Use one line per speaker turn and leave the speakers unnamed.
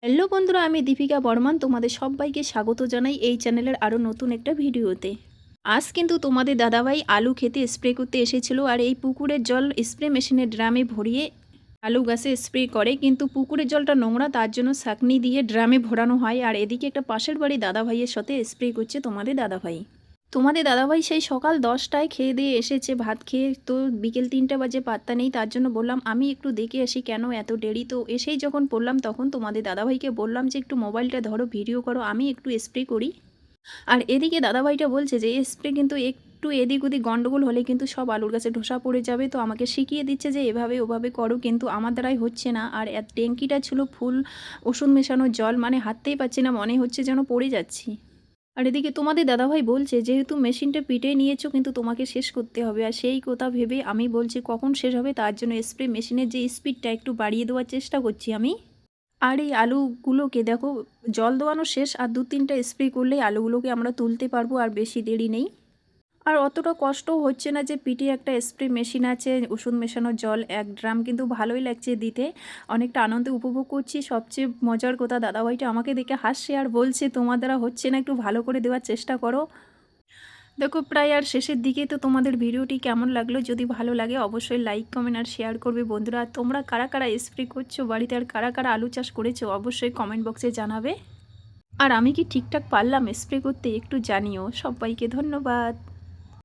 Hello বন্ধুরা, আমি দীপিকা বর্মন তোমাদের সবাইকে স্বাগত জানাই এই চ্যানেলের আরও নতুন একটা ভিডিওতে। আজ কিন্তু তোমাদের দাদাভাই আলু খেতে স্প্রে করতে এসেছিল, আর এই পুকুরের জল স্প্রে মেশিনের ড্রামে ভরিয়ে আলু গাছে স্প্রে করে, কিন্তু পুকুরের জলটা নোংরা, তার জন্য ছাঁকনি দিয়ে ড্রামে ভরানো হয়। আর এদিকে একটা পাশের বাড়ি দাদাভাইয়ের সাথে স্প্রে করছে তোমাদের দাদাভাই সেই সকাল 10টায় খেয়ে দিয়ে এসেছে, ভাত খেয়ে। তো বিকেল 3টা বাজে, পাত্তা নেই। তার জন্য বললাম আমি একটু দেখে আসি কেন এত দেরি। তো এসেই যখন পড়লাম তখন তোমাদের দাদাভাইকে বললাম যে একটু মোবাইলটা ধরো, ভিডিও করো, আমি একটু স্প্রে করি। আর এদিকে দাদাভাইটা বলছে যে স্প্রে কিন্তু একটু এদিক ওদিক গন্ডগোল হলে কিন্তু সব আলুর গাছে ধসা পড়ে যাবে। তো আমাকে শিখিয়ে দিচ্ছে যে এভাবে ওভাবে করো, কিন্তু আমার দ্বারাই হচ্ছে না। আর ট্যাঙ্কিটা ছিল ফুল ওষুধ মেশানো জল, মানে হাঁটতেই পারছি না, মনে হচ্ছে যেন পড়ে যাচ্ছি। আর এদিকে তোমাদের দাদাভাই বলছে যেহেতু মেশিনটা পিটে নিয়েছো, কিন্তু তোমাকে শেষ করতে হবে। আর সেই কথা ভেবে আমি বলছি কখন শেষ হবে, তার জন্য স্প্রে মেশিনের যে স্পিডটা একটু বাড়িয়ে দেওয়ার চেষ্টা করছি আমি। আর এই আলুগুলোকে দেখো, জল দেওয়ানো শেষ, আর 2-3টা স্প্রে করলেই আলুগুলোকে আমরা তুলতে পারবো, আর বেশি দেরি নেই। আর অতটা কষ্টও হচ্ছে না, যে পিঠে একটা স্প্রে মেশিন আছে, ওষুধ মেশানো জল 1 ড্রাম, কিন্তু ভালোই লাগছে দিতে। অনেকটা আনন্দ উপভোগ করছি। সবচেয়ে মজার কথা, দাদাভাইটা আমাকে দেখে হাসছে আর বলছে তোমার দ্বারা হচ্ছে না, একটু ভালো করে দেওয়ার চেষ্টা করো। দেখো প্রায় আর শেষের দিকে, তো তোমাদের ভিডিওটি কেমন লাগলো, যদি ভালো লাগে অবশ্যই লাইক কমেন্ট আর শেয়ার করবে বন্ধুরা। আর তোমরা কারা কারা স্প্রে করছো বাড়িতে, আর কারা কারা আলু চাষ করেছো অবশ্যই কমেন্ট বক্সে জানাবে। আর আমি কি ঠিকঠাক পারলাম স্প্রে করতে একটু জানিও। সবাইকে ধন্যবাদ।